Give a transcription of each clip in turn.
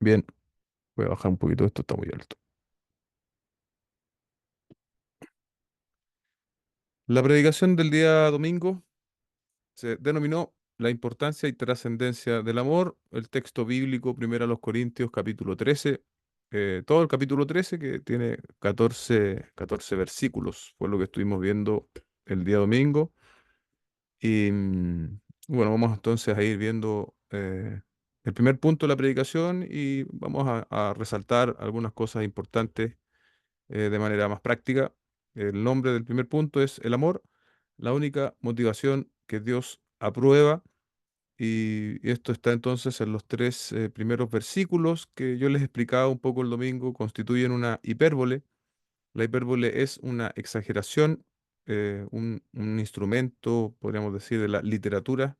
Bien, voy a bajar un poquito, esto está muy alto. La predicación del día domingo se denominó La importancia y trascendencia del amor. El texto bíblico, primero a los Corintios, capítulo 13. Todo el capítulo 13 que tiene 14 versículos, fue lo que estuvimos viendo el día domingo. Y bueno, vamos entonces a ir viendo el primer punto de la predicación y vamos a resaltar algunas cosas importantes de manera más práctica. El nombre del primer punto es el amor, la única motivación que Dios aprueba. Y esto está entonces en los tres primeros versículos que yo les explicaba un poco el domingo, constituyen una hipérbole. La hipérbole es una exageración, un instrumento, podríamos decir, de la literatura,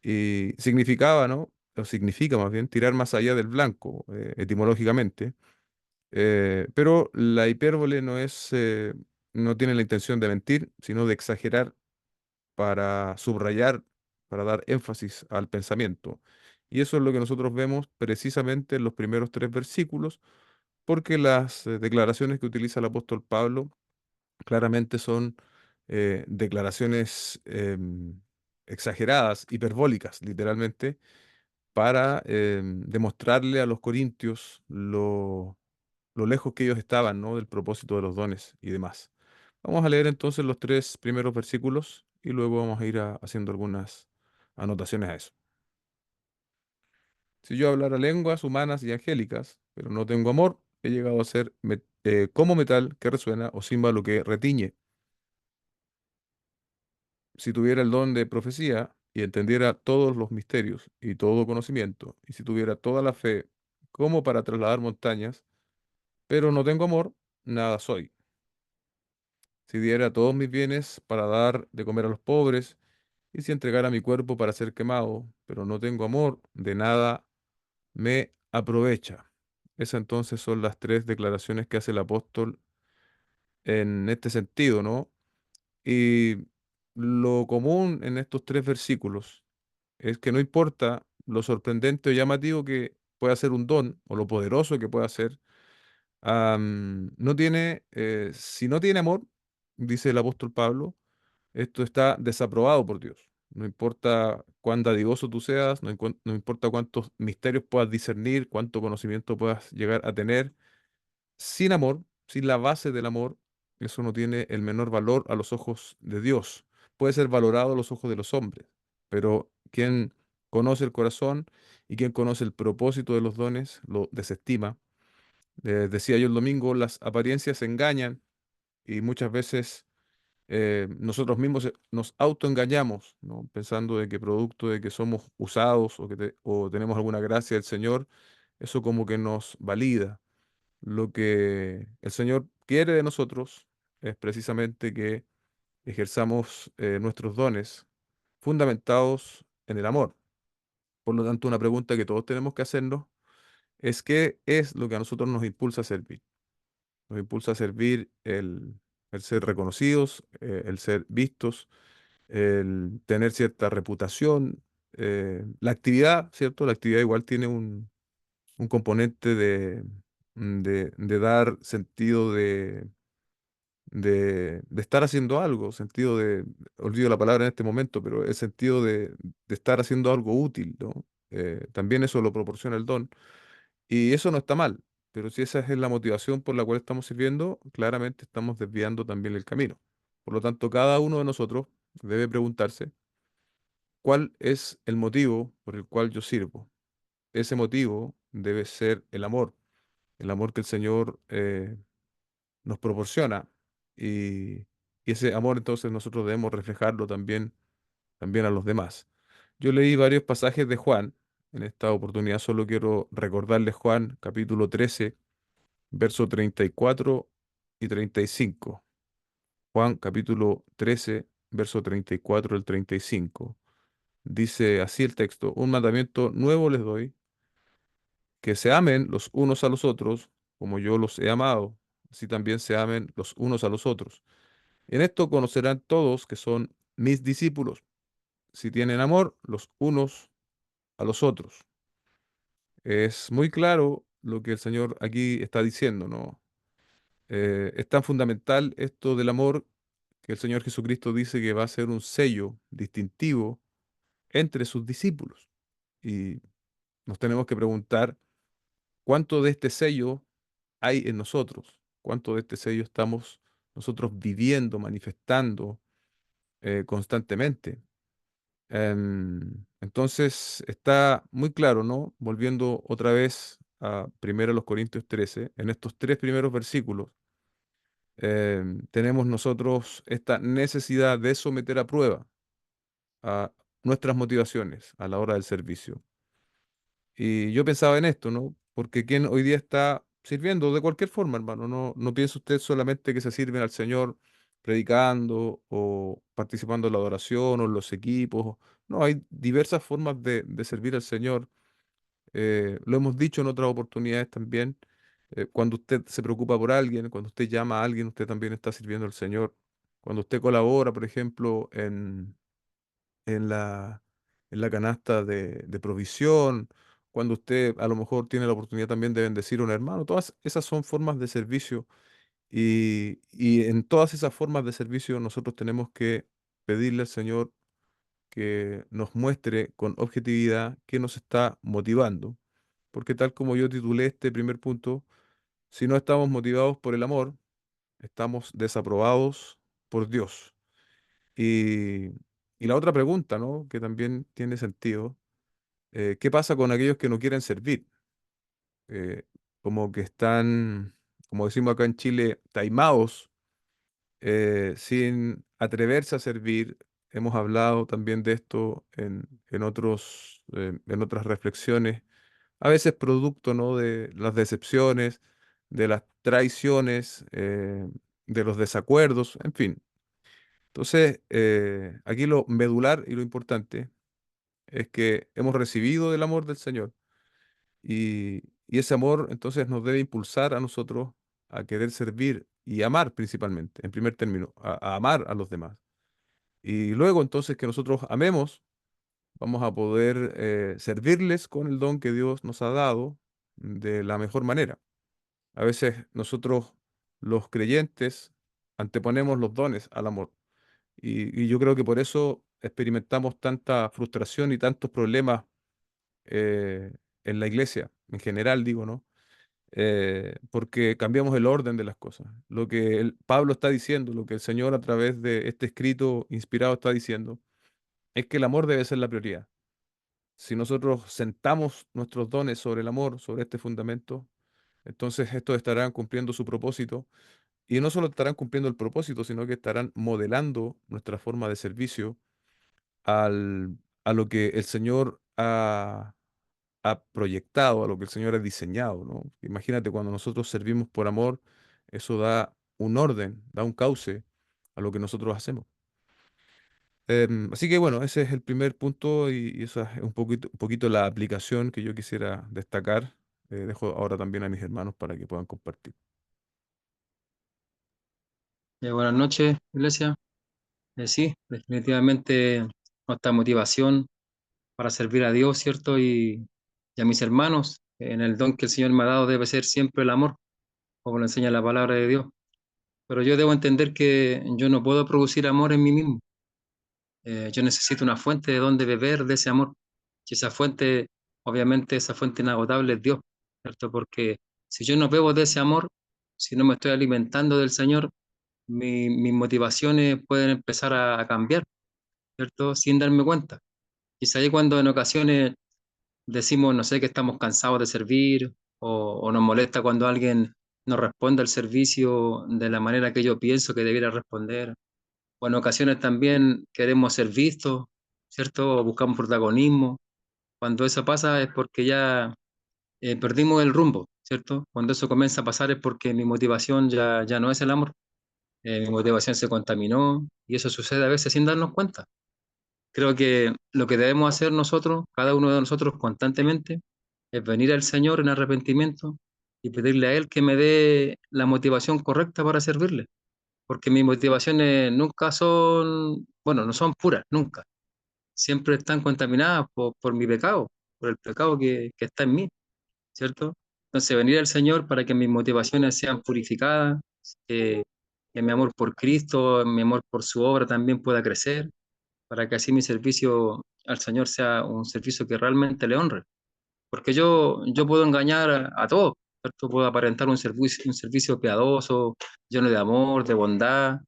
y significaba, ¿no? O significa más bien tirar más allá del blanco, etimológicamente. Pero la hipérbole no tiene la intención de mentir, sino de exagerar para subrayar, para dar énfasis al pensamiento. Y eso es lo que nosotros vemos precisamente en los primeros tres versículos, porque las declaraciones que utiliza el apóstol Pablo claramente son declaraciones exageradas, hiperbólicas, literalmente, para demostrarle a los corintios lo lejos que ellos estaban, ¿no? Del propósito de los dones y demás. Vamos a leer entonces los tres primeros versículos y luego vamos a ir haciendo algunas anotaciones a eso. Si yo hablara lenguas humanas y angélicas, pero no tengo amor, he llegado a ser como metal que resuena o címbalo que retiñe. Si tuviera el don de profecía y entendiera todos los misterios y todo conocimiento, y si tuviera toda la fe como para trasladar montañas, pero no tengo amor, nada soy. Si diera todos mis bienes para dar de comer a los pobres, y si entregara mi cuerpo para ser quemado, pero no tengo amor, de nada me aprovecha. Esas entonces son las tres declaraciones que hace el apóstol en este sentido, ¿no? Y lo común en estos tres versículos es que no importa lo sorprendente o llamativo que pueda ser un don o lo poderoso que pueda ser, no tiene, si no tiene amor, dice el apóstol Pablo, esto está desaprobado por Dios. No importa cuán dadivoso tú seas, no importa cuántos misterios puedas discernir, cuánto conocimiento puedas llegar a tener, sin amor, sin la base del amor, eso no tiene el menor valor a los ojos de Dios. Puede ser valorado a los ojos de los hombres, pero quien conoce el corazón y quien conoce el propósito de los dones lo desestima. Decía yo el domingo, las apariencias engañan y muchas veces nosotros mismos nos autoengañamos, ¿no? Pensando de que producto de que somos usados o tenemos alguna gracia del Señor, eso como que nos valida. Lo que el Señor quiere de nosotros es precisamente que ejerzamos nuestros dones fundamentados en el amor. Por lo tanto, una pregunta que todos tenemos que hacernos es qué es lo que a nosotros nos impulsa a servir. Nos impulsa a servir el ser reconocidos, el ser vistos, el tener cierta reputación, la actividad, ¿cierto? La actividad igual tiene un componente de dar sentido de estar haciendo algo, sentido olvido la palabra en este momento, pero el sentido de estar haciendo algo útil, ¿no? También eso lo proporciona el don. Y eso no está mal, pero si esa es la motivación por la cual estamos sirviendo, claramente estamos desviando también el camino. Por lo tanto, cada uno de nosotros debe preguntarse, ¿cuál es el motivo por el cual yo sirvo? Ese motivo debe ser el amor que el Señor nos proporciona. Y, y ese amor entonces nosotros debemos reflejarlo también a los demás. Yo leí varios pasajes de Juan. En esta oportunidad solo quiero recordarles Juan capítulo 13 verso 34 y 35. Juan capítulo 13 verso 34 al 35. Dice así el texto, un mandamiento nuevo les doy, que se amen los unos a los otros, como yo los he amado, así también se amen los unos a los otros. En esto conocerán todos que son mis discípulos, si tienen amor los unos a los otros. Es muy claro lo que el Señor aquí está diciendo, ¿no? Es tan fundamental esto del amor que el Señor Jesucristo dice que va a ser un sello distintivo entre sus discípulos. Y nos tenemos que preguntar cuánto de este sello hay en nosotros, cuánto de este sello estamos nosotros viviendo, manifestando constantemente. Entonces está muy claro, ¿no? Volviendo otra vez a 1 Corintios 13, en estos tres primeros versículos, tenemos nosotros esta necesidad de someter a prueba a nuestras motivaciones a la hora del servicio. Y yo pensaba en esto, ¿no? Porque quien hoy día está sirviendo de cualquier forma, hermano, no piense usted solamente que se sirven al Señor predicando o participando en la adoración o en los equipos. No, hay diversas formas de servir al Señor. Lo hemos dicho en otras oportunidades también. Cuando usted se preocupa por alguien, cuando usted llama a alguien, usted también está sirviendo al Señor. Cuando usted colabora, por ejemplo, en en la canasta de provisión, cuando usted a lo mejor tiene la oportunidad también de bendecir a un hermano, todas esas son formas de servicio y en todas esas formas de servicio nosotros tenemos que pedirle al Señor que nos muestre con objetividad qué nos está motivando, porque tal como yo titulé este primer punto, si no estamos motivados por el amor, estamos desaprobados por Dios. Y, y la otra pregunta, ¿no? Que también tiene sentido, ¿qué pasa con aquellos que no quieren servir? Eh, como que están, como decimos acá en Chile, taimados, sin atreverse a servir. Hemos hablado también de esto en otras reflexiones, a veces producto, ¿no? De las decepciones, de las traiciones, de los desacuerdos, en fin. Entonces, aquí lo medular y lo importante es que hemos recibido el amor del Señor y ese amor entonces nos debe impulsar a nosotros a querer servir y amar principalmente, en primer término, a amar a los demás. Y luego entonces que nosotros amemos, vamos a poder servirles con el don que Dios nos ha dado de la mejor manera. A veces nosotros, los creyentes, anteponemos los dones al amor. Y yo creo que por eso experimentamos tanta frustración y tantos problemas eh, en la iglesia, en general digo, ¿no? Porque cambiamos el orden de las cosas. Lo que Pablo está diciendo, lo que el Señor a través de este escrito inspirado está diciendo, es que el amor debe ser la prioridad. Si nosotros sentamos nuestros dones sobre el amor, sobre este fundamento, entonces estos estarán cumpliendo su propósito. Y no solo estarán cumpliendo el propósito, sino que estarán modelando nuestra forma de servicio a lo que el Señor ha proyectado, a lo que el Señor ha diseñado, ¿no? Imagínate cuando nosotros servimos por amor, eso da un orden, da un cauce a lo que nosotros hacemos. Así que bueno, ese es el primer punto y esa es un poquito la aplicación que yo quisiera destacar. Dejo ahora también a mis hermanos para que puedan compartir. Buenas noches, Iglesia. Sí, definitivamente nuestra motivación para servir a Dios, ¿cierto? Y a mis hermanos en el don que el Señor me ha dado debe ser siempre el amor, como lo enseña la palabra de Dios. Pero yo debo entender que yo no puedo producir amor en mí mismo. Yo necesito una fuente de donde beber de ese amor. Y esa fuente, obviamente, esa fuente inagotable es Dios, ¿cierto? Porque si yo no bebo de ese amor, si no me estoy alimentando del Señor, mis motivaciones pueden empezar a cambiar, ¿cierto? Sin darme cuenta. Quizá ahí cuando en ocasiones decimos, no sé, que estamos cansados de servir o nos molesta cuando alguien nos responde al servicio de la manera que yo pienso que debiera responder. O en ocasiones también queremos ser vistos, ¿cierto? O buscamos protagonismo. Cuando eso pasa es porque ya perdimos el rumbo, ¿cierto? Cuando eso comienza a pasar es porque mi motivación ya no es el amor. Mi motivación se contaminó y eso sucede a veces sin darnos cuenta. Creo que lo que debemos hacer nosotros, cada uno de nosotros constantemente, es venir al Señor en arrepentimiento y pedirle a Él que me dé la motivación correcta para servirle. Porque mis motivaciones nunca son, bueno, no son puras, nunca. Siempre están contaminadas por mi pecado, por el pecado que está en mí. ¿cierto? Entonces, venir al Señor para que mis motivaciones sean purificadas, que mi amor por Cristo, mi amor por su obra también pueda crecer, para que así mi servicio al Señor sea un servicio que realmente le honre. Porque yo puedo engañar a todos, ¿cierto? Puedo aparentar un servicio piadoso, lleno de amor, de bondad,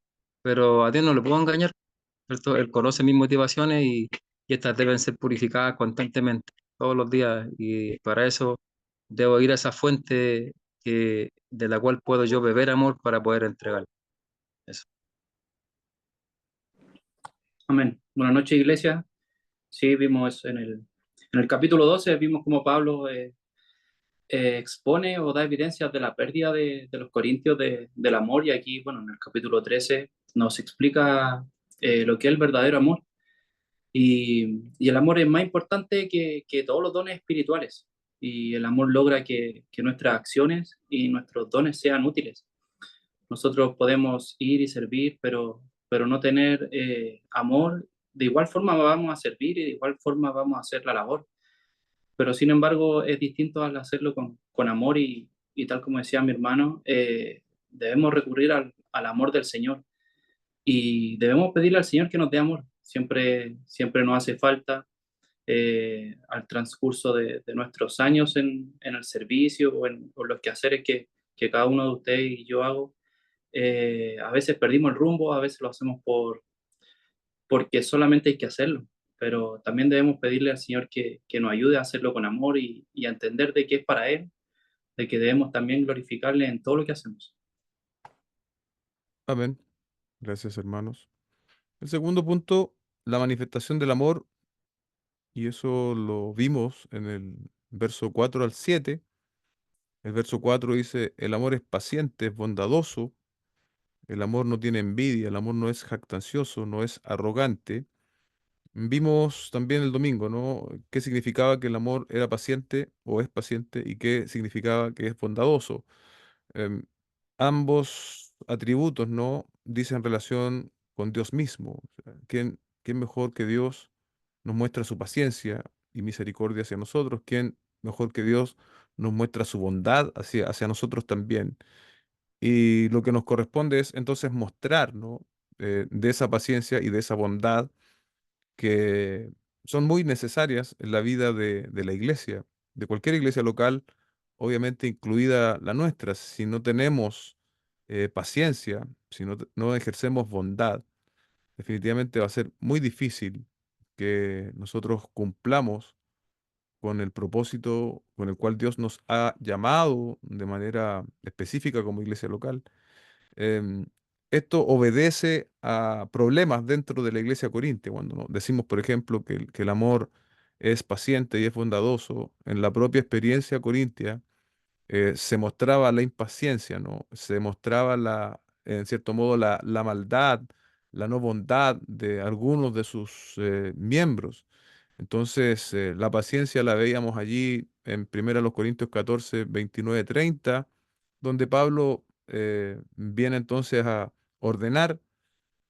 pero a Dios no le puedo engañar, ¿cierto? Él conoce mis motivaciones y estas deben ser purificadas constantemente, todos los días, y para eso debo ir a esa fuente de la cual puedo yo beber amor para poder entregar eso. Amén. Buenas noches, iglesia. Sí, vimos en el capítulo 12 vimos cómo Pablo expone o da evidencias de la pérdida de los corintios del amor, y aquí, bueno, en el capítulo 13 nos explica lo que es el verdadero amor. Y el amor es más importante que todos los dones espirituales. Y el amor logra que nuestras acciones y nuestros dones sean útiles. Nosotros podemos ir y servir, pero no tener amor. De igual forma vamos a servir y de igual forma vamos a hacer la labor. Pero sin embargo es distinto al hacerlo con amor, y tal como decía mi hermano, debemos recurrir al amor del Señor y debemos pedirle al Señor que nos dé amor. Siempre, siempre nos hace falta al transcurso de nuestros años en el servicio o los quehaceres que cada uno de ustedes y yo hago. A veces perdimos el rumbo, a veces lo hacemos porque solamente hay que hacerlo, pero también debemos pedirle al Señor que nos ayude a hacerlo con amor y a entender de que es para Él, de que debemos también glorificarle en todo lo que hacemos. Amén. Gracias, hermanos. El segundo punto, la manifestación del amor, y eso lo vimos en el verso 4 al 7. El verso 4 dice, el amor es paciente, es bondadoso, el amor no tiene envidia, el amor no es jactancioso, no es arrogante. Vimos también el domingo, ¿no? ¿Qué significaba que el amor era paciente o es paciente y qué significaba que es bondadoso? Em, Ambos atributos, ¿no? Dicen relación con Dios mismo. O sea, ¿quién mejor que Dios nos muestra su paciencia y misericordia hacia nosotros? ¿Quién mejor que Dios nos muestra su bondad hacia nosotros también? Y lo que nos corresponde es entonces mostrar, ¿no? De esa paciencia y de esa bondad que son muy necesarias en la vida de la iglesia, de cualquier iglesia local, obviamente incluida la nuestra. Si no tenemos paciencia, si no ejercemos bondad, definitivamente va a ser muy difícil que nosotros cumplamos con el propósito con el cual Dios nos ha llamado de manera específica como iglesia local. Em, Esto obedece a problemas dentro de la iglesia corintia. Cuando decimos, por ejemplo, que el amor es paciente y es bondadoso, en la propia experiencia corintia se mostraba la impaciencia, ¿no? Se mostraba en cierto modo, la maldad, la no bondad de algunos de sus miembros. Entonces, la paciencia la veíamos allí en 1 Corintios 14, 29, 30, donde Pablo viene entonces a ordenar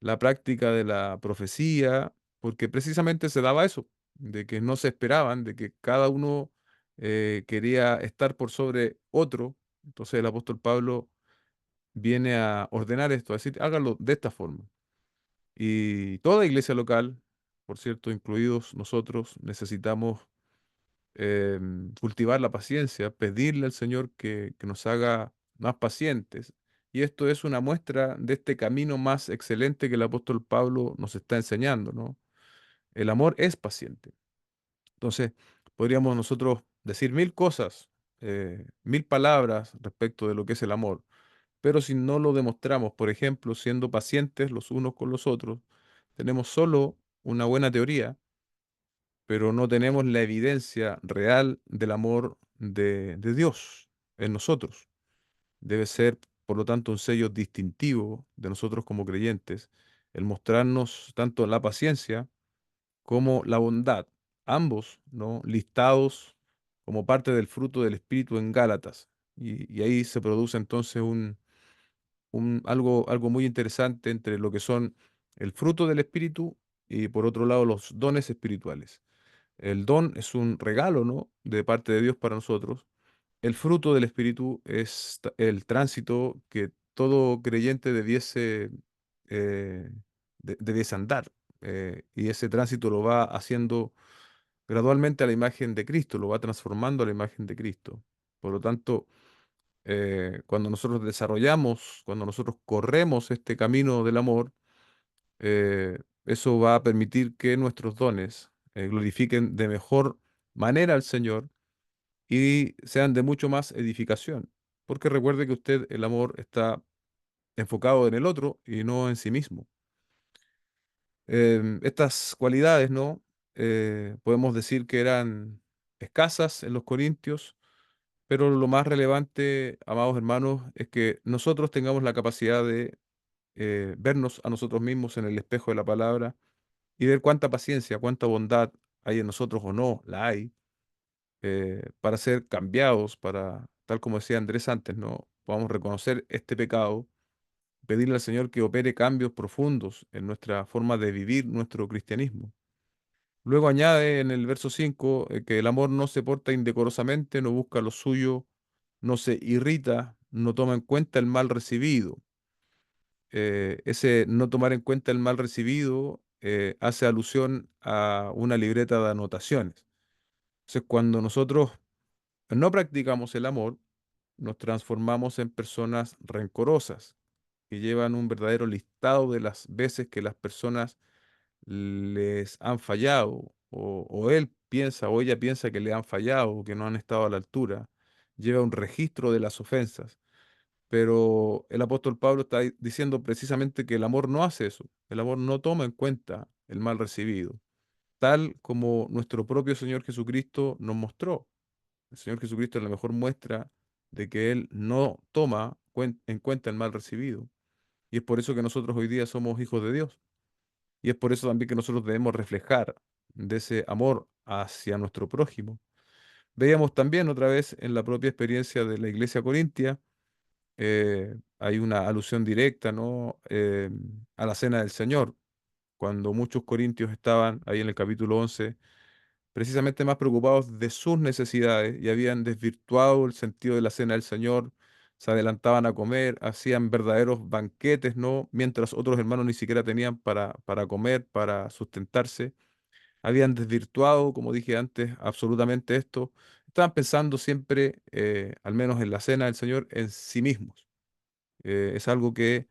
la práctica de la profecía, porque precisamente se daba eso, de que no se esperaban, de que cada uno quería estar por sobre otro. Entonces el apóstol Pablo viene a ordenar esto, a decir, hágalo de esta forma. Y toda iglesia local, por cierto, incluidos nosotros, necesitamos cultivar la paciencia, pedirle al Señor que nos haga más pacientes. Y esto es una muestra de este camino más excelente que el apóstol Pablo nos está enseñando, ¿no? El amor es paciente. Entonces, podríamos nosotros decir mil cosas, mil palabras respecto de lo que es el amor, pero si no lo demostramos, por ejemplo, siendo pacientes los unos con los otros, tenemos solo una buena teoría, pero no tenemos la evidencia real del amor de Dios en nosotros. Debe ser, por lo tanto, un sello distintivo de nosotros como creyentes, el mostrarnos tanto la paciencia como la bondad, ambos, ¿no? Listados como parte del fruto del Espíritu en Gálatas. Y ahí se produce entonces algo muy interesante entre lo que son el fruto del Espíritu y por otro lado los dones espirituales. El don es un regalo, ¿no? De parte de Dios para nosotros, el fruto del Espíritu es el tránsito que todo creyente eh, debiese andar. Y ese tránsito lo va haciendo gradualmente a la imagen de Cristo, lo va transformando a la imagen de Cristo. Por lo tanto, cuando nosotros desarrollamos, cuando nosotros corremos este camino del amor, eso va a permitir que nuestros dones glorifiquen de mejor manera al Señor y sean de mucho más edificación. Porque recuerde que usted, el amor está enfocado en el otro y no en sí mismo. Estas cualidades, ¿no? Podemos decir que eran escasas en los corintios, pero lo más relevante, amados hermanos, es que nosotros tengamos la capacidad de vernos a nosotros mismos en el espejo de la palabra y ver cuánta paciencia, cuánta bondad hay en nosotros o no la hay, para ser cambiados, para, tal como decía Andrés antes, ¿no? Podamos reconocer este pecado, pedirle al Señor que opere cambios profundos en nuestra forma de vivir nuestro cristianismo. Luego añade en el verso 5 que el amor no se porta indecorosamente, no busca lo suyo, no se irrita, no toma en cuenta el mal recibido. Ese no tomar en cuenta el mal recibido hace alusión a una libreta de anotaciones. Entonces, cuando nosotros no practicamos el amor, nos transformamos en personas rencorosas, que llevan un verdadero listado de las veces que las personas les han fallado, o él piensa o ella piensa que le han fallado, o que no han estado a la altura. Lleva un registro de las ofensas. Pero el apóstol Pablo está diciendo precisamente que el amor no hace eso. El amor no toma en cuenta el mal recibido, tal como nuestro propio Señor Jesucristo nos mostró. El Señor Jesucristo es la mejor muestra de que Él no toma en cuenta el mal recibido. Y es por eso que nosotros hoy día somos hijos de Dios. Y es por eso también que nosotros debemos reflejar de ese amor hacia nuestro prójimo. Veíamos también otra vez en la propia experiencia de la iglesia corintia, hay una alusión directa, ¿no? A la cena del Señor, cuando muchos corintios estaban ahí en el capítulo 11 precisamente más preocupados de sus necesidades y habían desvirtuado el sentido de la cena del Señor, se adelantaban a comer, hacían verdaderos banquetes, ¿no? Mientras otros hermanos ni siquiera tenían para comer, para sustentarse. Habían desvirtuado, como dije antes, absolutamente esto. Estaban pensando siempre, al menos en la cena del Señor, en sí mismos. Es algo que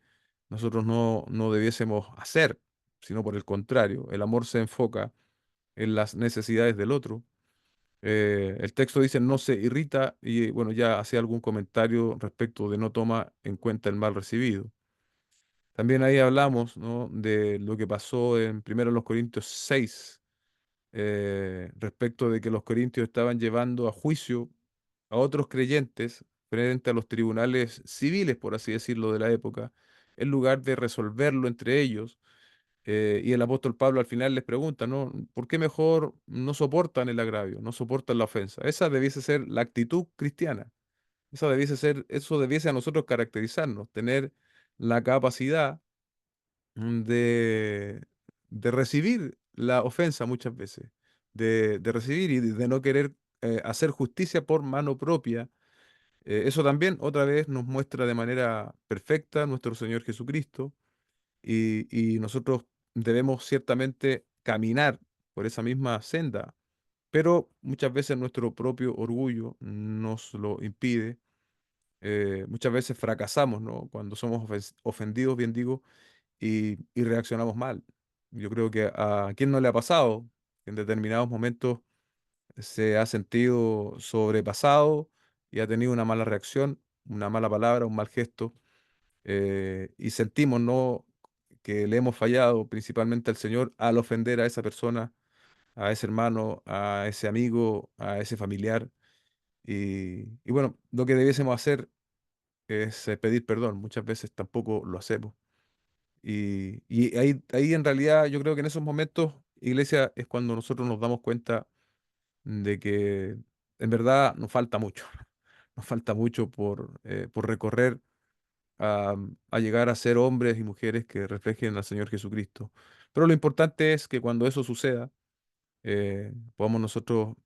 nosotros no debiésemos hacer, sino por el contrario, el amor se enfoca en las necesidades del otro. El texto dice no se irrita y bueno, ya hacía algún comentario respecto de no toma en cuenta el mal recibido. También ahí hablamos, ¿no? De lo que pasó en 1 Corintios 6, respecto de que los corintios estaban llevando a juicio a otros creyentes frente a los tribunales civiles, por así decirlo, de la época, en lugar de resolverlo entre ellos. Y el apóstol Pablo al final les pregunta, ¿no? ¿Por qué mejor no soportan el agravio, no soportan la ofensa? Esa debiese ser la actitud cristiana. Eso debiese a nosotros caracterizarnos, tener la capacidad de, de recibir la ofensa muchas veces, de recibir y de no querer hacer justicia por mano propia. Eso también otra vez nos muestra de manera perfecta nuestro Señor Jesucristo y nosotros debemos ciertamente caminar por esa misma senda, pero muchas veces nuestro propio orgullo nos lo impide. Muchas veces fracasamos, ¿no? Cuando somos ofendidos, bien digo, y reaccionamos mal. Yo creo que a quien no le ha pasado, en determinados momentos se ha sentido sobrepasado y ha tenido una mala reacción, una mala palabra, un mal gesto, y sentimos, ¿no? Que le hemos fallado principalmente al Señor al ofender a esa persona, a ese hermano, a ese amigo, a ese familiar. Y bueno, lo que debiésemos hacer es pedir perdón. Muchas veces tampoco lo hacemos. Y ahí en realidad yo creo que en esos momentos, iglesia, es cuando nosotros nos damos cuenta de que en verdad nos falta mucho. Nos falta mucho por recorrer a llegar a ser hombres y mujeres que reflejen al Señor Jesucristo. Pero lo importante es que cuando eso suceda, podamos nosotros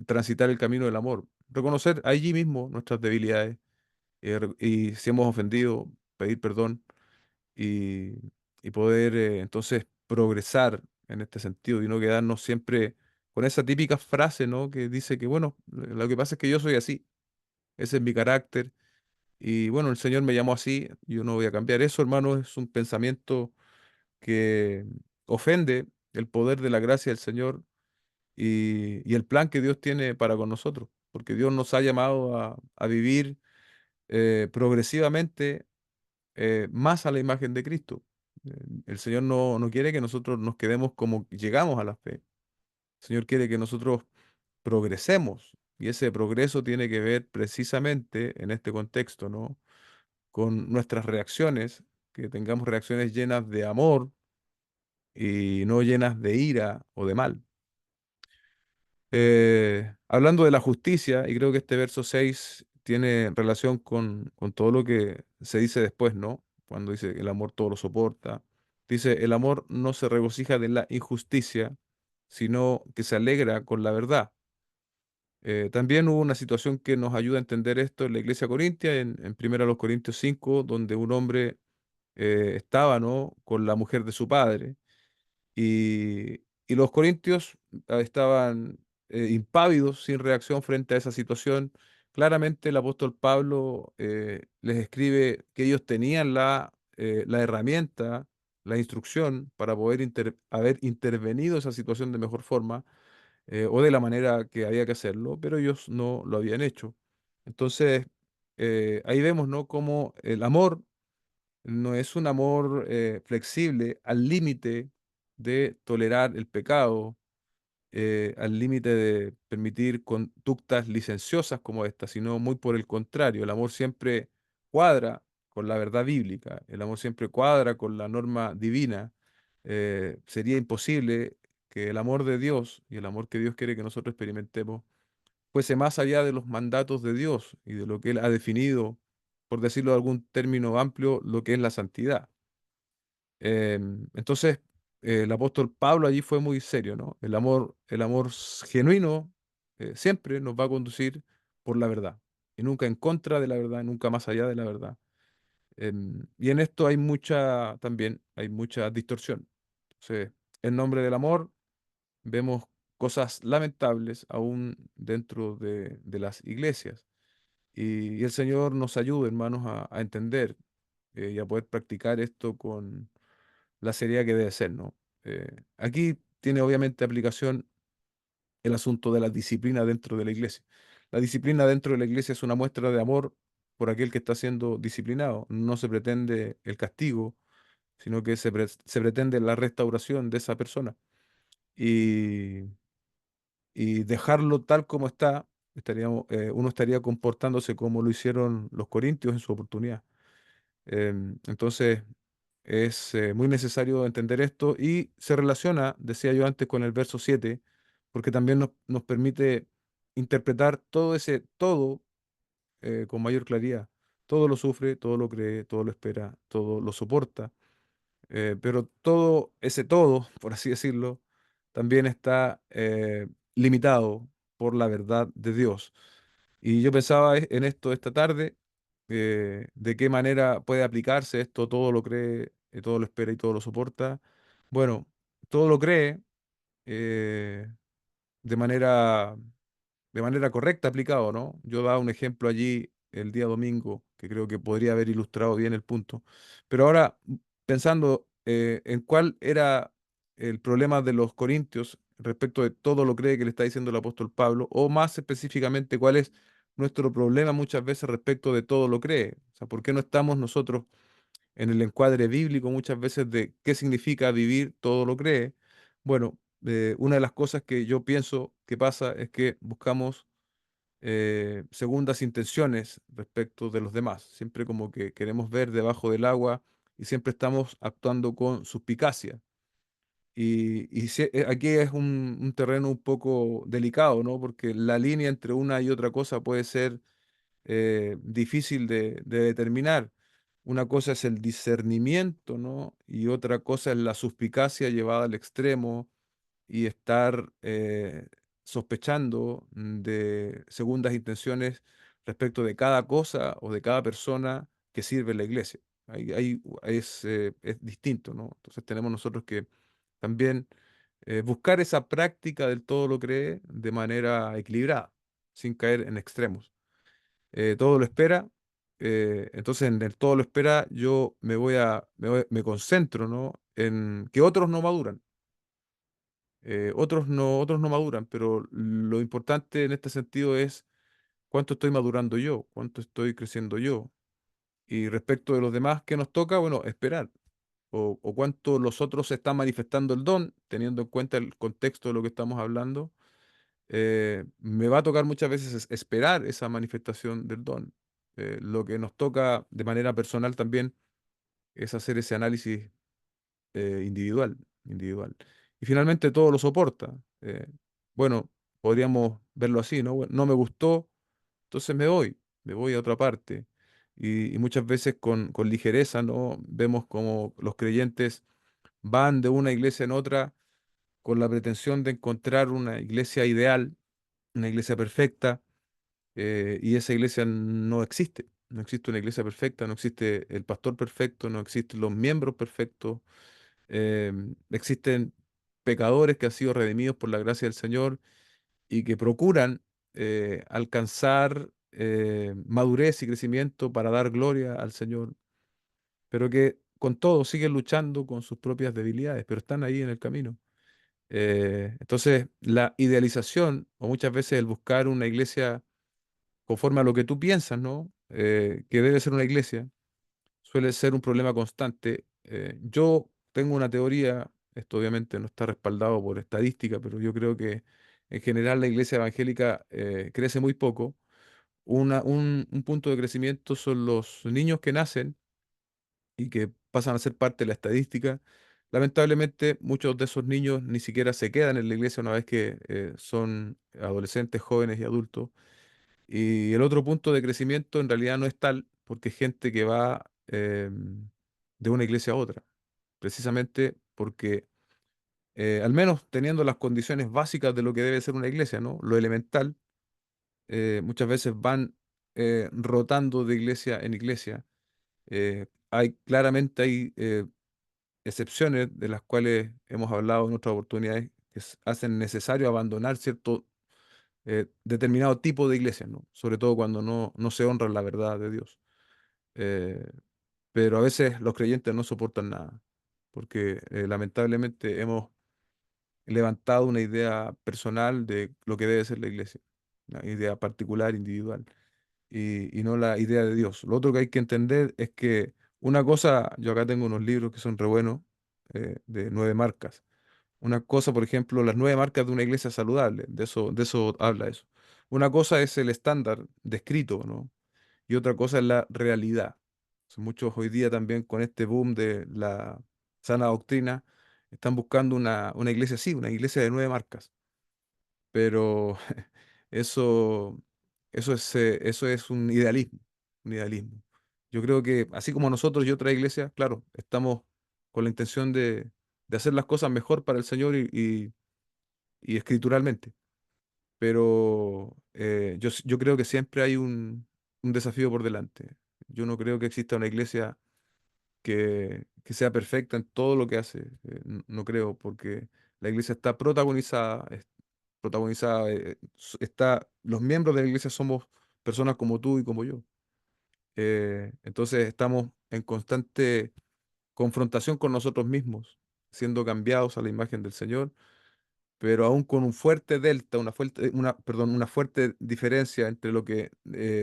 transitar el camino del amor. reconocer allí mismo nuestras debilidades y si hemos ofendido, pedir perdón y, y poder entonces progresar en este sentido y no quedarnos siempre con esa típica frase, ¿no? Que dice que, bueno, lo que pasa es que yo soy así, ese es mi carácter y bueno, el Señor me llamó así, yo no voy a cambiar eso, hermano, es un pensamiento que ofende el poder de la gracia del Señor y el plan que Dios tiene para con nosotros, porque Dios nos ha llamado a vivir progresivamente más a la imagen de Cristo. Eh, el Señor no quiere que nosotros nos quedemos como llegamos a la fe. El Señor quiere que nosotros progresemos y ese progreso tiene que ver precisamente en este contexto, ¿no? Con nuestras reacciones, que tengamos reacciones llenas de amor y no llenas de ira o de mal. Hablando de la justicia, y creo que este verso 6 tiene relación con todo lo que se dice después, ¿no? Cuando dice el amor todo lo soporta. Dice, el amor no se regocija de la injusticia, sino que se alegra con la verdad. También hubo una situación que nos ayuda a entender esto en la iglesia corintia, en 1 Corintios 5, donde un hombre estaba, ¿no? Con la mujer de su padre. Y los corintios estaban impávidos, sin reacción frente a esa situación. Claramente el apóstol Pablo les escribe que ellos tenían la herramienta, la instrucción para poder haber intervenido esa situación de mejor forma o de la manera que había que hacerlo, pero ellos no lo habían hecho. Entonces, ahí vemos, ¿no? Cómo el amor no es un amor flexible al límite de tolerar el pecado, al límite de permitir conductas licenciosas como esta, sino muy por el contrario. El amor siempre cuadra con la verdad bíblica, el amor siempre cuadra con la norma divina. Sería imposible que el amor de Dios y el amor que Dios quiere que nosotros experimentemos fuese más allá de los mandatos de Dios y de lo que Él ha definido, por decirlo de algún término amplio, lo que es la santidad. Entonces, el apóstol Pablo allí fue muy serio, ¿no? El amor genuino siempre nos va a conducir por la verdad y nunca en contra de la verdad, nunca más allá de la verdad. Y en esto hay también hay mucha distorsión. Entonces, en nombre del amor vemos cosas lamentables aún dentro de las iglesias. Y el Señor nos ayude, hermanos, a entender y a poder practicar esto con la seriedad que debe ser, ¿no? Aquí tiene obviamente aplicación el asunto de la disciplina dentro de la iglesia. La disciplina dentro de la iglesia es una muestra de amor por aquel que está siendo disciplinado. No se pretende el castigo, sino que se pretende la restauración de esa persona. Y, y dejarlo tal como está, uno estaría comportándose como lo hicieron los corintios en su oportunidad. Entonces, es muy necesario entender esto y se relaciona, decía yo antes, con el verso 7 porque también nos permite interpretar todo con mayor claridad. Todo lo sufre, todo lo cree, todo lo espera, todo lo soporta. Pero todo, ese todo, por así decirlo, también está limitado por la verdad de Dios. Y yo pensaba en esto esta tarde, de qué manera puede aplicarse esto, todo lo cree, todo lo espera y todo lo soporta. Bueno, todo lo cree eh, de manera, de manera correcta aplicado, ¿no? Yo daba un ejemplo allí el día domingo que creo que podría haber ilustrado bien el punto. Pero ahora, pensando en cuál era el problema de los corintios respecto de todo lo cree que le está diciendo el apóstol Pablo, o más específicamente, cuál es nuestro problema muchas veces respecto de todo lo cree. O sea, ¿por qué no estamos nosotros en el encuadre bíblico muchas veces de qué significa vivir todo lo cree? Bueno, una de las cosas que yo pienso que pasa es que buscamos segundas intenciones respecto de los demás. Siempre como que queremos ver debajo del agua y siempre estamos actuando con suspicacia. Aquí es un terreno un poco delicado, ¿no? Porque la línea entre una y otra cosa puede ser difícil de determinar. Una cosa es el discernimiento, ¿no? Y otra cosa es la suspicacia llevada al extremo y estar sospechando de segundas intenciones respecto de cada cosa o de cada persona que sirve en la iglesia. Es distinto, ¿no? Entonces tenemos nosotros que también buscar esa práctica del todo lo cree de manera equilibrada, sin caer en extremos. Todo lo espera. Entonces, en el todo lo espera, yo me concentro, ¿no? En que otros no maduran. Otros no maduran, pero lo importante en este sentido es cuánto estoy madurando yo, cuánto estoy creciendo yo. Y respecto de los demás que nos toca, bueno, esperar. O cuánto los otros están manifestando el don, teniendo en cuenta el contexto de lo que estamos hablando. Me va a tocar muchas veces esperar esa manifestación del don. Lo que nos toca de manera personal también es hacer ese análisis individual. Y finalmente todo lo soporta. Bueno, podríamos verlo así, ¿no? Bueno, no me gustó, entonces me voy a otra parte. Y muchas veces con ligereza, ¿no? Vemos como los creyentes van de una iglesia en otra con la pretensión de encontrar una iglesia ideal, una iglesia perfecta, y esa iglesia no existe. No existe una iglesia perfecta, no existe el pastor perfecto, no existen los miembros perfectos. Existen pecadores que han sido redimidos por la gracia del Señor y que procuran alcanzar madurez y crecimiento para dar gloria al Señor, pero que con todo siguen luchando con sus propias debilidades, pero están ahí en el camino. Entonces, la idealización o muchas veces el buscar una iglesia conforme a lo que tú piensas, ¿no? Que debe ser una iglesia, suele ser un problema constante. Yo tengo una teoría, esto obviamente no está respaldado por estadística, pero yo creo que en general la iglesia evangélica crece muy poco. Un punto de crecimiento son los niños que nacen y que pasan a ser parte de la estadística. Lamentablemente, muchos de esos niños ni siquiera se quedan en la iglesia una vez que son adolescentes, jóvenes y adultos. Y el otro punto de crecimiento en realidad no es tal, porque es gente que va de una iglesia a otra, precisamente porque, al menos teniendo las condiciones básicas de lo que debe ser una iglesia, ¿no? Lo elemental, muchas veces van rotando de iglesia en iglesia. Claramente hay excepciones de las cuales hemos hablado en otras oportunidades que hacen necesario abandonar cierto determinado tipo de iglesias, ¿no? Sobre todo cuando no se honra la verdad de Dios. Eh, pero a veces los creyentes no soportan nada, porque lamentablemente hemos levantado una idea personal de lo que debe ser la iglesia, una idea particular, individual, y no la idea de Dios. Lo otro que hay que entender es que una cosa, yo acá tengo unos libros que son re buenos, de 9 marcas. Una cosa, por ejemplo, las 9 marcas de una iglesia saludable, de eso habla eso. Una cosa es el estándar descrito, ¿no? Y otra cosa es la realidad. Muchos hoy día también con este boom de la sana doctrina están buscando una iglesia así, una iglesia de 9 marcas. Pero eso, eso es un idealismo. Yo creo que así como nosotros y otras iglesias, claro, estamos con la intención de hacer las cosas mejor para el Señor y escrituralmente. Pero yo creo que siempre hay un desafío por delante. Yo no creo que exista una iglesia que sea perfecta en todo lo que hace. No creo, porque la iglesia está protagonizada, los miembros de la iglesia somos personas como tú y como yo. Entonces estamos en constante confrontación con nosotros mismos, siendo cambiados a la imagen del Señor, pero aún con un fuerte delta, una fuerte diferencia entre lo que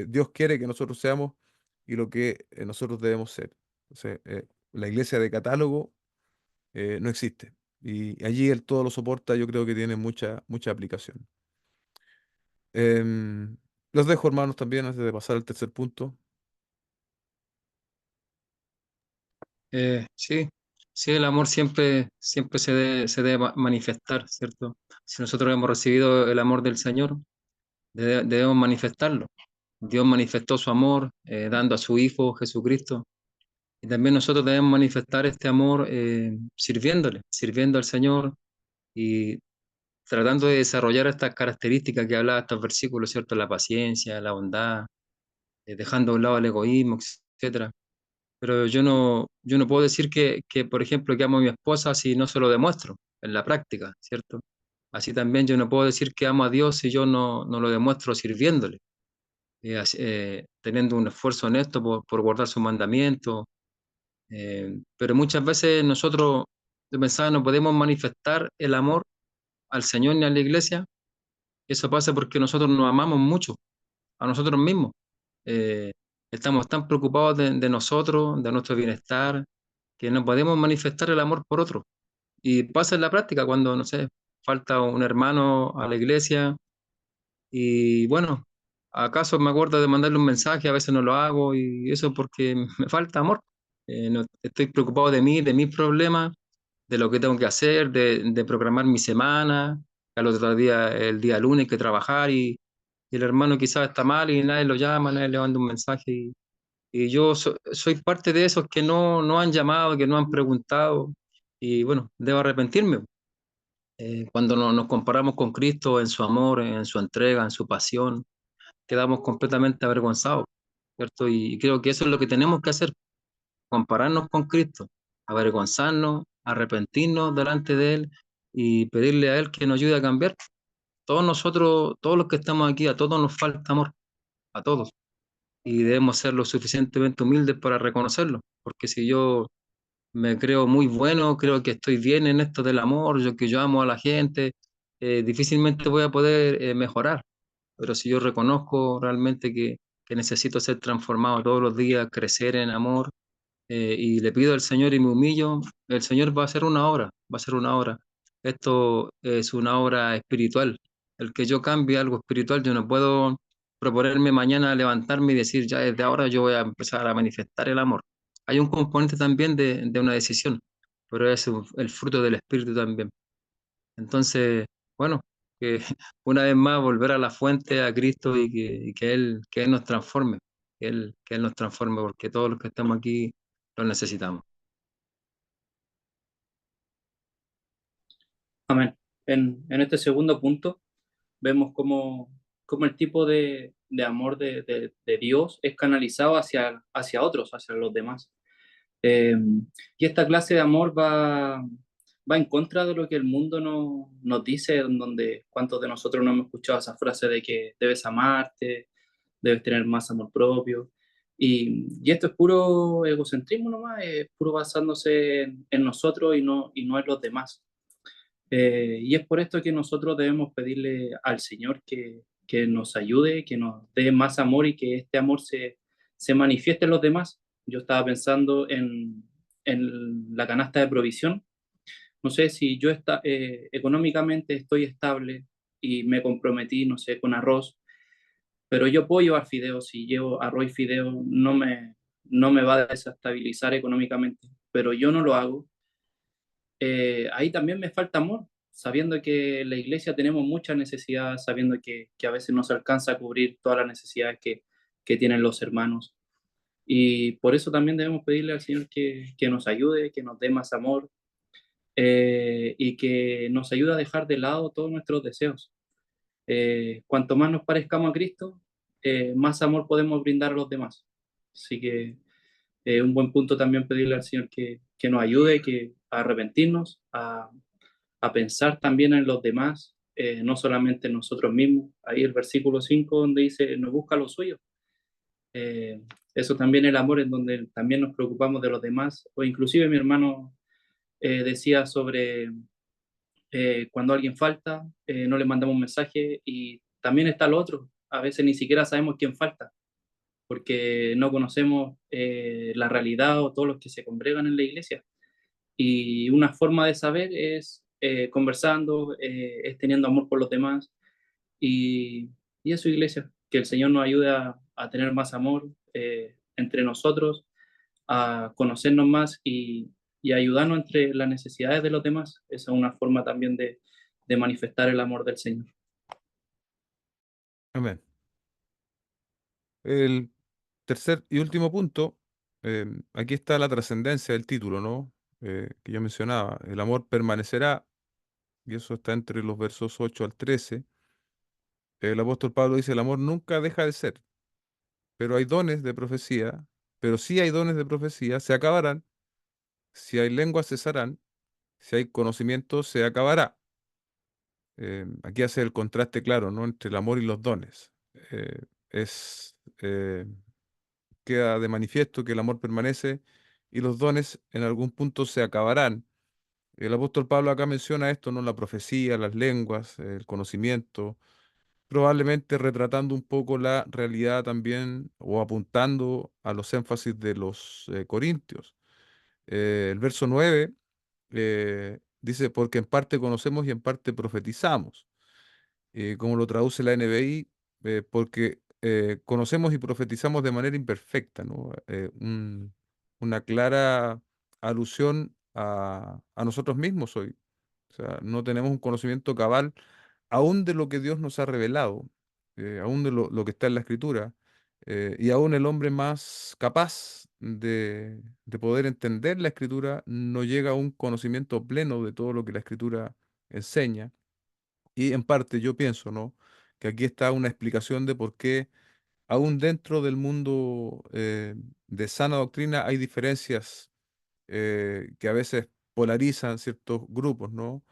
Dios quiere que nosotros seamos y lo que nosotros debemos ser. Entonces, la iglesia de catálogo no existe. Y allí el todo lo soporta, yo creo que tiene mucha aplicación. Em, los dejo, hermanos, también antes de pasar al tercer punto. Sí, sí, el amor siempre se debe manifestar, ¿cierto? Si nosotros hemos recibido el amor del Señor, debemos manifestarlo. Dios manifestó su amor dando a su Hijo Jesucristo. Y también nosotros debemos manifestar este amor sirviéndole, sirviendo al Señor y tratando de desarrollar estas características que hablaba estos versículos, ¿cierto? La paciencia, la bondad, dejando a un lado el egoísmo, etcétera. Pero yo no puedo decir por ejemplo, que amo a mi esposa si no se lo demuestro en la práctica, ¿cierto? Así también yo no puedo decir que amo a Dios si yo no lo demuestro sirviéndole, teniendo un esfuerzo honesto por guardar sus mandamientos. Pero muchas veces nosotros, yo pensaba, no podemos manifestar el amor al Señor ni a la iglesia. Eso pasa porque nosotros nos amamos mucho a nosotros mismos. Eh, Estamos tan preocupados de nosotros, de nuestro bienestar, que no podemos manifestar el amor por otro. Y pasa en la práctica cuando, no sé, falta un hermano a la iglesia y bueno, acaso me acuerdo de mandarle un mensaje, a veces no lo hago y eso porque me falta amor. No, estoy preocupado de mí, de mis problemas, de lo que tengo que hacer, de programar mi semana, que al otro día, el día lunes, hay que trabajar y el hermano quizás está mal y nadie lo llama, nadie le manda un mensaje y yo soy parte de esos que no han llamado, que no han preguntado y bueno, debo arrepentirme. Cuando nos comparamos con Cristo en su amor, en su entrega, en su pasión, quedamos completamente avergonzados, ¿cierto? Y creo que eso es lo que tenemos que hacer, compararnos con Cristo, avergonzarnos, arrepentirnos delante de Él y pedirle a Él que nos ayude a cambiar. Todos nosotros, todos los que estamos aquí, a todos nos falta amor, a todos. Y debemos ser lo suficientemente humildes para reconocerlo, porque si yo me creo muy bueno, creo que estoy bien en esto del amor, yo que yo amo a la gente, difícilmente voy a poder mejorar. Pero si yo reconozco realmente que necesito ser transformado todos los días, crecer en amor, y le pido al Señor y me humillo, el Señor va a hacer una obra, va a hacer una obra. Esto es una obra espiritual. El que yo cambie algo espiritual, yo no puedo proponerme mañana levantarme y decir, ya desde ahora yo voy a empezar a manifestar el amor. Hay un componente también de una decisión, pero es el fruto del Espíritu también. Entonces, bueno, que una vez más volver a la fuente, a Cristo y que Él nos transforme, que Él nos transforme, porque todos los que estamos aquí lo necesitamos. Amén. En este segundo punto vemos cómo el tipo de amor de Dios es canalizado hacia otros, hacia los demás. Eh, y esta clase de amor va en contra de lo que el mundo nos dice, en donde cuántos de nosotros no hemos escuchado esa frase de que debes amarte, debes tener más amor propio. Y esto es puro egocentrismo nomás, es puro basándose en nosotros y no en los demás. Y es por esto que nosotros debemos pedirle al Señor que nos ayude, que nos dé más amor y que este amor se manifieste en los demás. Yo estaba pensando en la canasta de provisión. No sé si yo económicamente estoy estable y me comprometí, no sé, con arroz, pero yo puedo llevar fideos. Si llevo arroz y fideos, no me va a desestabilizar económicamente, pero yo no lo hago. Ahí también me falta amor, sabiendo que en la iglesia tenemos muchas necesidades, sabiendo que a veces no se alcanza a cubrir todas las necesidades que tienen los hermanos. Y por eso también debemos pedirle al Señor que nos ayude, que nos dé más amor, y que nos ayude a dejar de lado todos nuestros deseos. Cuanto más nos parezcamos a Cristo, más amor podemos brindar a los demás. Así que un buen punto también pedirle al Señor que nos ayude, a arrepentirnos, a pensar también en los demás, no solamente en nosotros mismos. Ahí el versículo 5 donde dice, no busca lo suyo. Eh, Eso también el amor, en donde también nos preocupamos de los demás. O inclusive mi hermano decía sobre cuando alguien falta, no le mandamos un mensaje y también está lo otro. A veces ni siquiera sabemos quién falta, porque no conocemos la realidad o todos los que se congregan en la iglesia. Y una forma de saber es conversando, es teniendo amor por los demás y eso, iglesia, que el Señor nos ayude a tener más amor entre nosotros, a conocernos más y ayudarnos entre las necesidades de los demás. Esa es una forma también de manifestar el amor del Señor. Amén. El tercer y último punto, aquí está la trascendencia del título, ¿no? Que yo mencionaba. El amor permanecerá, y eso está entre los versos 8 al 13, el apóstol Pablo dice, el amor nunca deja de ser, pero hay dones de profecía, pero si hay dones de profecía, se acabarán, si hay lenguas cesarán, si hay conocimiento se acabará. Aquí hace el contraste claro, ¿no? Entre el amor y los dones. Eh, es, queda de manifiesto que el amor permanece y los dones en algún punto se acabarán. El apóstol Pablo acá menciona esto, ¿no? La profecía, las lenguas, el conocimiento, probablemente retratando un poco la realidad también o apuntando a los énfasis de los corintios. El verso 9 dice, porque en parte conocemos y en parte profetizamos. Como lo traduce la NBI, porque conocemos y profetizamos de manera imperfecta, ¿no? Una clara alusión a nosotros mismos hoy. O sea, no tenemos un conocimiento cabal aún de lo que Dios nos ha revelado, aún de lo que está en la Escritura, y aún el hombre más capaz de poder entender la Escritura no llega a un conocimiento pleno de todo lo que la Escritura enseña. Y en parte yo pienso, ¿no? Que aquí está una explicación de por qué aún dentro del mundo de sana doctrina hay diferencias que a veces polarizan ciertos grupos, ¿no?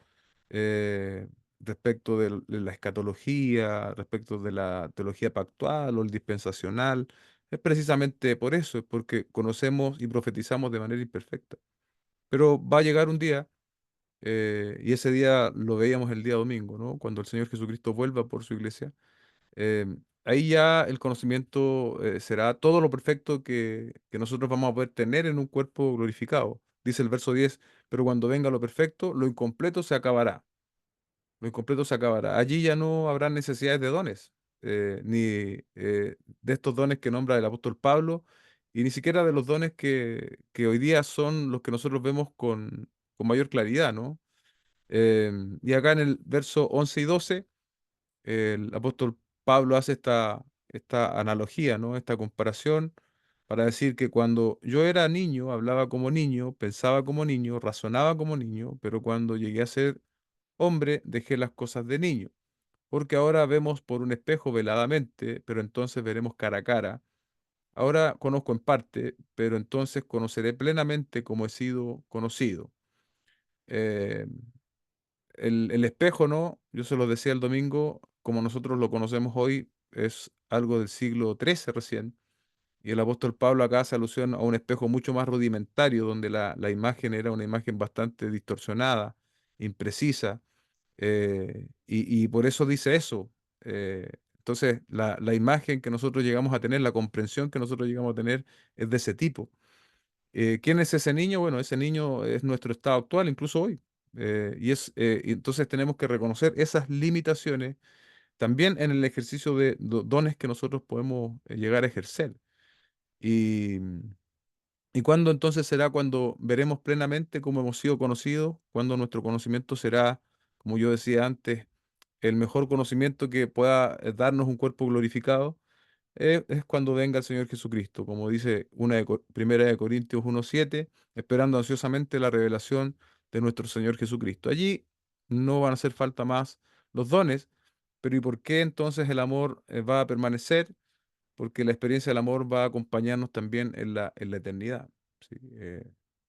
eh, Respecto de la escatología, respecto de la teología pactual o el dispensacional. Es precisamente por eso, es porque conocemos y profetizamos de manera imperfecta. Pero va a llegar un día, y ese día lo veíamos el día domingo, ¿no? Cuando el Señor Jesucristo vuelva por su iglesia. eh, Ahí ya el conocimiento será todo lo perfecto que nosotros vamos a poder tener en un cuerpo glorificado. Dice el verso 10, pero cuando venga lo perfecto, lo incompleto se acabará. Lo incompleto se acabará. Allí ya no habrá necesidades de dones, ni de estos dones que nombra el apóstol Pablo, y ni siquiera de los dones que hoy día son los que nosotros vemos con mayor claridad, ¿no? Y acá en el verso 11 y 12, el apóstol Pablo hace esta analogía, ¿no? Esta comparación para decir que cuando yo era niño, hablaba como niño, pensaba como niño, razonaba como niño, pero cuando llegué a ser hombre, dejé las cosas de niño, porque ahora vemos por un espejo veladamente, pero entonces veremos cara a cara. Ahora conozco en parte, pero entonces conoceré plenamente como he sido conocido. Eh, el espejo, ¿no? Yo se lo decía el domingo, como nosotros lo conocemos hoy, es algo del siglo XIII recién. Y el apóstol Pablo acá hace alusión a un espejo mucho más rudimentario, donde la imagen era una imagen bastante distorsionada, imprecisa, y por eso dice eso. Entonces, la imagen que nosotros llegamos a tener, la comprensión que nosotros llegamos a tener es de ese tipo. ¿Quién es ese niño? Bueno, ese niño es nuestro estado actual, incluso hoy. Y entonces tenemos que reconocer esas limitaciones también en el ejercicio de dones que nosotros podemos llegar a ejercer. Y, ¿Y cuándo entonces será cuando veremos plenamente cómo hemos sido conocidos? Cuando nuestro conocimiento será, como yo decía antes, el mejor conocimiento que pueda darnos un cuerpo glorificado. Es cuando venga el Señor Jesucristo, como dice Primera de Corintios 1:7, esperando ansiosamente la revelación de nuestro Señor Jesucristo. Allí no van a hacer falta más los dones, pero ¿y por qué entonces el amor va a permanecer? Porque la experiencia del amor va a acompañarnos también en la eternidad. ¿Sí?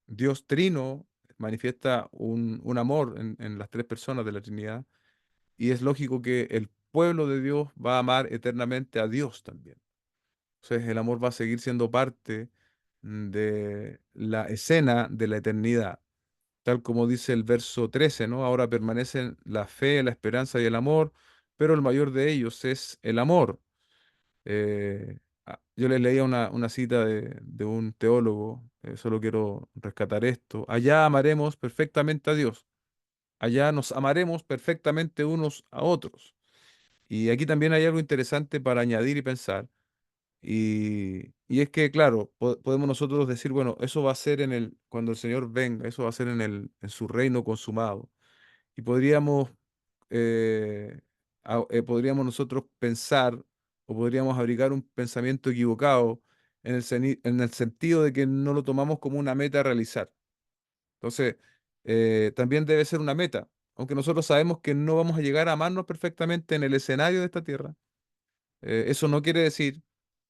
Dios Trino manifiesta un amor en las tres personas de la Trinidad, y es lógico que el pueblo de Dios va a amar eternamente a Dios también. Entonces el amor va a seguir siendo parte de la escena de la eternidad, tal como dice el verso 13, ¿no? Ahora permanecen la fe, la esperanza y el amor, pero el mayor de ellos es el amor. Yo les leía una cita de un teólogo, solo quiero rescatar esto. Allá amaremos perfectamente a Dios, allá nos amaremos perfectamente unos a otros. Y aquí también hay algo interesante para añadir y pensar. Y es que, claro, podemos nosotros decir, bueno, eso va a ser cuando el Señor venga, eso va a ser en su reino consumado. Y podríamos nosotros pensar o podríamos abrigar un pensamiento equivocado en el sentido de que no lo tomamos como una meta a realizar. Entonces, también debe ser una meta. aunque nosotros sabemos que no vamos a llegar a amarnos perfectamente en el escenario de esta tierra, eso no quiere decir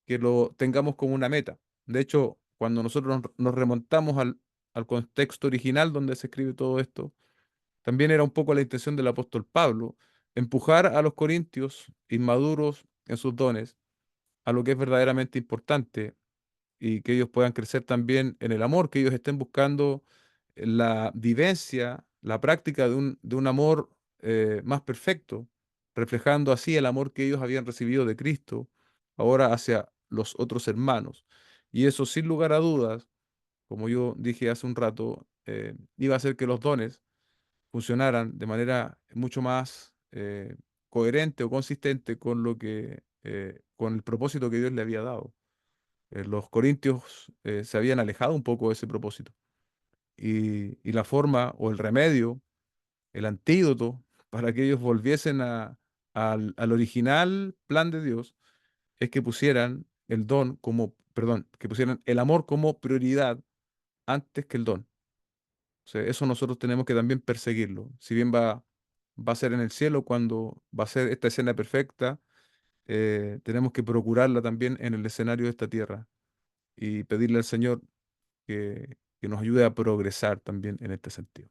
que lo tengamos como una meta. De hecho, cuando nosotros nos remontamos al contexto original donde se escribe todo esto, también era un poco la intención del apóstol Pablo, empujar a los corintios inmaduros en sus dones a lo que es verdaderamente importante y que ellos puedan crecer también en el amor, que ellos estén buscando la vivencia, la práctica de un amor más perfecto, reflejando así el amor que ellos habían recibido de Cristo, ahora hacia los otros hermanos. Y eso, sin lugar a dudas, como yo dije hace un rato, iba a hacer que los dones funcionaran de manera mucho más coherente o consistente con con el propósito que Dios le había dado. Los corintios se habían alejado un poco de ese propósito. Y la forma o el remedio, el antídoto para que ellos volviesen al original plan de Dios es que pusieran el don como, perdón, que pusieran el amor como prioridad antes que el don. O sea, eso nosotros tenemos que también perseguirlo. Si bien va a ser en el cielo cuando va a ser esta escena perfecta, tenemos que procurarla también en el escenario de esta tierra y pedirle al Señor que nos ayude a progresar también en este sentido.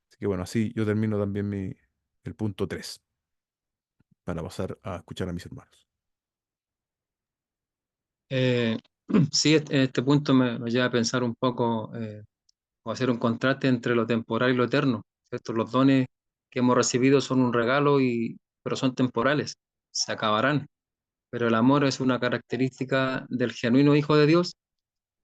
Así que bueno, así yo termino también el punto 3 para pasar a escuchar a mis hermanos. Eh, sí, este punto me lleva a pensar un poco o hacer un contraste entre lo temporal y lo eterno, ¿cierto? Los dones que hemos recibido son un regalo, pero son temporales, se acabarán. Pero el amor es una característica del genuino Hijo de Dios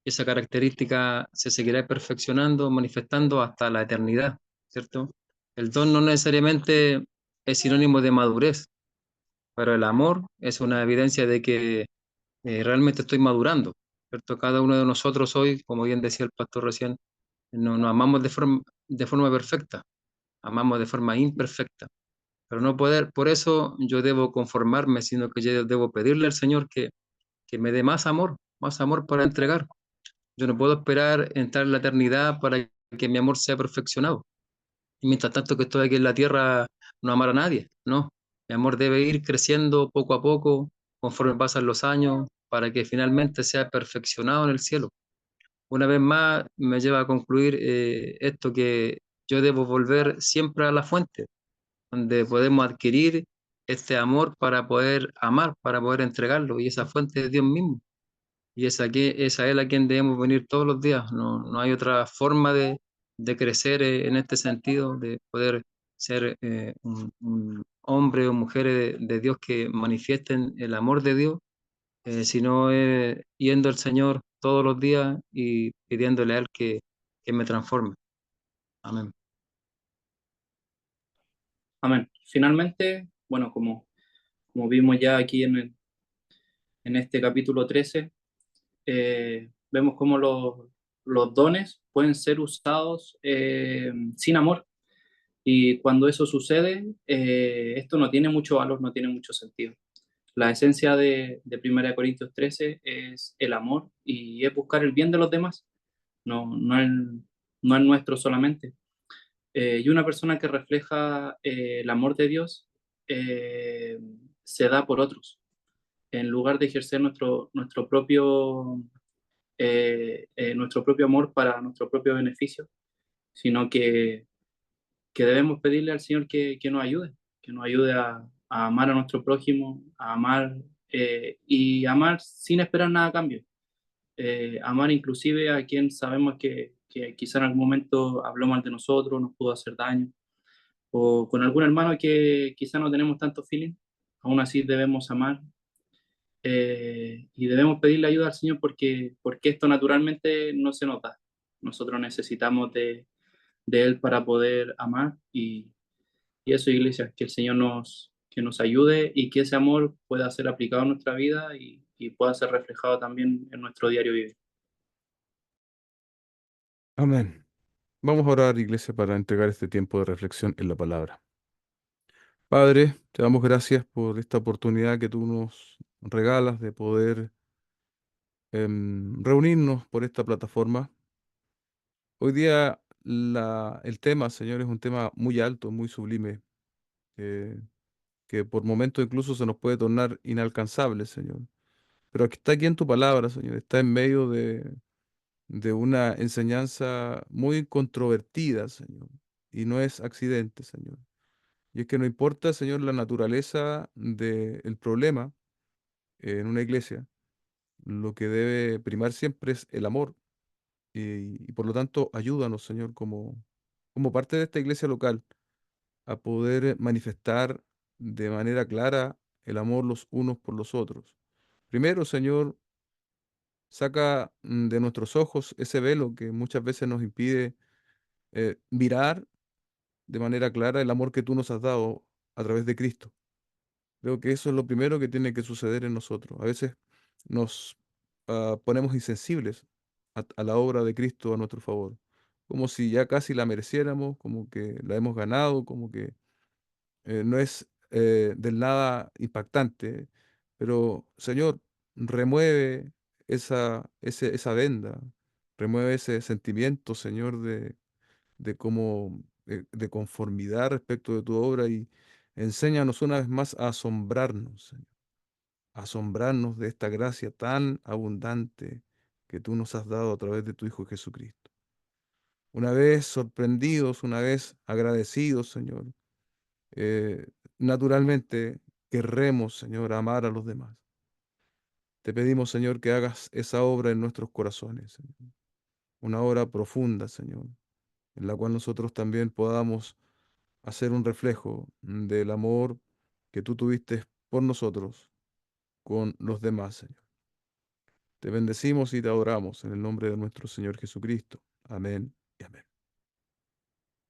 y esa característica se seguirá perfeccionando, manifestando hasta la eternidad, ¿cierto? El don no necesariamente es sinónimo de madurez, pero el amor es una evidencia de que realmente estoy madurando, ¿cierto? Cada uno de nosotros hoy, como bien decía el pastor recién, no nos amamos de forma perfecta, amamos de forma imperfecta, pero no poder, por eso yo debo conformarme, sino que yo debo pedirle al Señor que me dé más amor para entregar. Yo no puedo esperar entrar en la eternidad para que mi amor sea perfeccionado. Y mientras tanto que estoy aquí en la tierra, no amar a nadie, ¿no? Mi amor debe ir creciendo poco a poco, conforme pasan los años, para que finalmente sea perfeccionado en el cielo. Una vez más, me lleva a concluir esto que yo debo volver siempre a la fuente, donde podemos adquirir este amor para poder amar, para poder entregarlo, y esa fuente es Dios mismo. Y es a Él a quien debemos venir todos los días. No, no hay otra forma de crecer en este sentido, de poder ser un hombre o mujer de Dios que manifiesten el amor de Dios, sino yendo al Señor todos los días y pidiéndole a Él que me transforme. Amén. Amén. Finalmente, bueno, como vimos ya aquí en este capítulo 13, vemos cómo los dones pueden ser usados sin amor. Y cuando eso sucede, esto no tiene mucho valor, no tiene mucho sentido. La esencia de 1 Corintios 13 es el amor y es buscar el bien de los demás, no el nuestro solamente. Y una persona que refleja el amor de Dios eh, se da por otros, en lugar de ejercer nuestro propio amor para nuestro propio beneficio, sino que debemos pedirle al Señor que nos ayude a amar a nuestro prójimo, a amar y amar sin esperar nada a cambio. Amar inclusive a quien sabemos que quizá en algún momento habló mal de nosotros, nos pudo hacer daño, o con algún hermano que quizá no tenemos tanto feeling, aún así debemos amar y debemos pedirle ayuda al Señor porque esto naturalmente no se nos da. Nosotros necesitamos de Él para poder amar y eso, iglesia, que el Señor que nos ayude y que ese amor pueda ser aplicado en nuestra vida y pueda ser reflejado también en nuestro diario vivir. Amén. Vamos a orar, iglesia, para entregar este tiempo de reflexión en la palabra. Padre, te damos gracias por esta oportunidad que tú nos regalas de poder reunirnos por esta plataforma. Hoy día el tema, Señor, es un tema muy alto, muy sublime, eh, que por momentos incluso se nos puede tornar inalcanzable, Señor. Pero aquí está aquí en tu palabra, Señor, está en medio de una enseñanza muy controvertida, Señor. Y no es accidente, Señor. Y es que no importa, Señor, la naturaleza del problema en una iglesia, lo que debe primar siempre es el amor. Y por lo tanto, ayúdanos, Señor, como parte de esta iglesia local, a poder manifestar de manera clara el amor los unos por los otros. Primero, Señor, saca de nuestros ojos ese velo que muchas veces nos impide mirar de manera clara el amor que tú nos has dado a través de Cristo. Creo que eso es lo primero que tiene que suceder en nosotros. A veces nos ponemos insensibles a la obra de Cristo a nuestro favor, como si ya casi la mereciéramos, como que la hemos ganado, como que no es del nada impactante. Pero, Señor, remueve esa venda, remueve ese sentimiento, Señor, de conformidad respecto de tu obra y enséñanos una vez más a asombrarnos, Señor, a asombrarnos de esta gracia tan abundante que tú nos has dado a través de tu Hijo Jesucristo. Una vez sorprendidos, una vez agradecidos, Señor, eh, naturalmente querremos, Señor, amar a los demás. Te pedimos, Señor, que hagas esa obra en nuestros corazones, Señor. Una obra profunda, Señor, en la cual nosotros también podamos hacer un reflejo del amor que tú tuviste por nosotros con los demás, Señor. Te bendecimos y te adoramos en el nombre de nuestro Señor Jesucristo. Amén y amén.